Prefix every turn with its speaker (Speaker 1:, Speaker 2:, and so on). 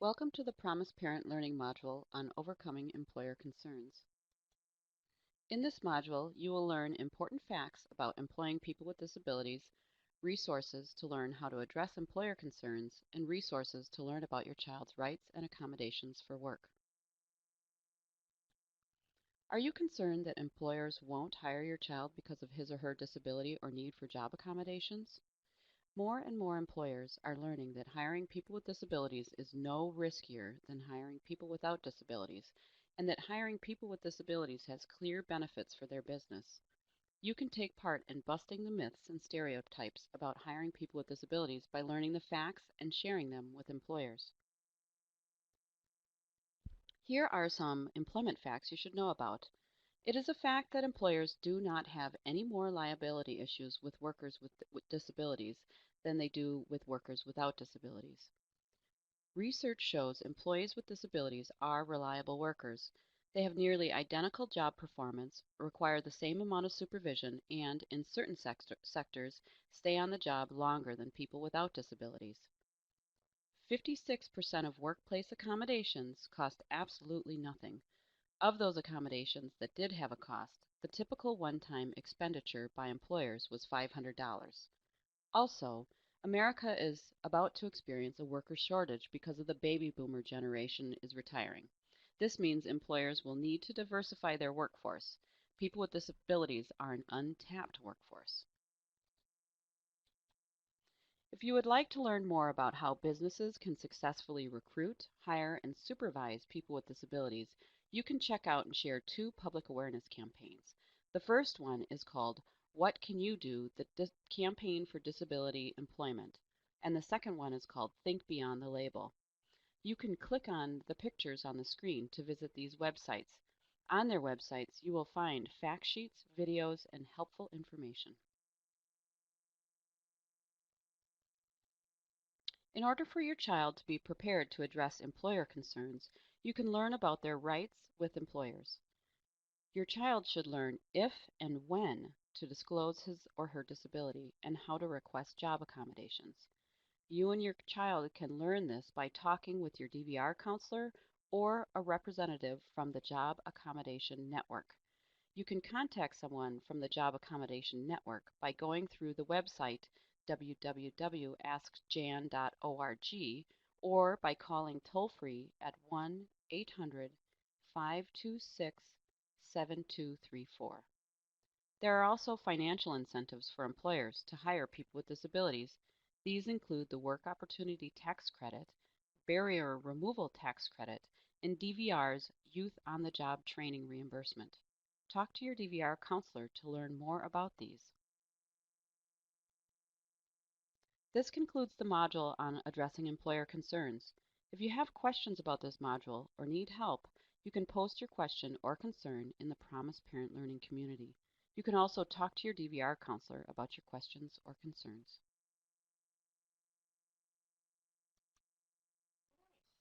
Speaker 1: Welcome to the Promise Parent Learning module on overcoming employer concerns. In this module, you will learn important facts about employing people with disabilities, resources to learn how to address employer concerns, and resources to learn about your child's rights and accommodations for work. Are you concerned that employers won't hire your child because of his or her disability or need for job accommodations? More and more employers are learning that hiring people with disabilities is no riskier than hiring people without disabilities, and that hiring people with disabilities has clear benefits for their business. You can take part in busting the myths and stereotypes about hiring people with disabilities by learning the facts and sharing them with employers. Here are some employment facts you should know about. It is a fact that employers do not have any more liability issues with workers with disabilities than they do with workers without disabilities. Research shows employees with disabilities are reliable workers. They have nearly identical job performance, require the same amount of supervision, and, in certain sectors, stay on the job longer than people without disabilities. 56% of workplace accommodations cost absolutely nothing. Of those accommodations that did have a cost, the typical one-time expenditure by employers was $500. Also, America is about to experience a worker shortage because of the baby boomer generation is retiring. This means employers will need to diversify their workforce. People with disabilities are an untapped workforce. If you would like to learn more about how businesses can successfully recruit, hire, and supervise people with disabilities, you can check out and share two public awareness campaigns. The first one is called What Can You Do? The Campaign for Disability Employment, and the second one is called Think Beyond the Label. You can click on the pictures on the screen to visit these websites. On their websites, you will find fact sheets, videos, and helpful information. In order for your child to be prepared to address employer concerns, you can learn about their rights with employers. Your child should learn if and when to disclose his or her disability and how to request job accommodations. You and your child can learn this by talking with your DVR counselor or a representative from the Job Accommodation Network. You can contact someone from the Job Accommodation Network by going through the website www.askjan.org or by calling toll-free at 1-800-526-7234. There are also financial incentives for employers to hire people with disabilities. These include the Work Opportunity Tax Credit, Barrier Removal Tax Credit, and DVR's Youth on the Job Training Reimbursement. Talk to your DVR counselor to learn more about these. This concludes the module on addressing employer concerns. If you have questions about this module or need help, you can post your question or concern in the Promise Parent Learning community. You can also talk to your DVR counselor about your questions or concerns.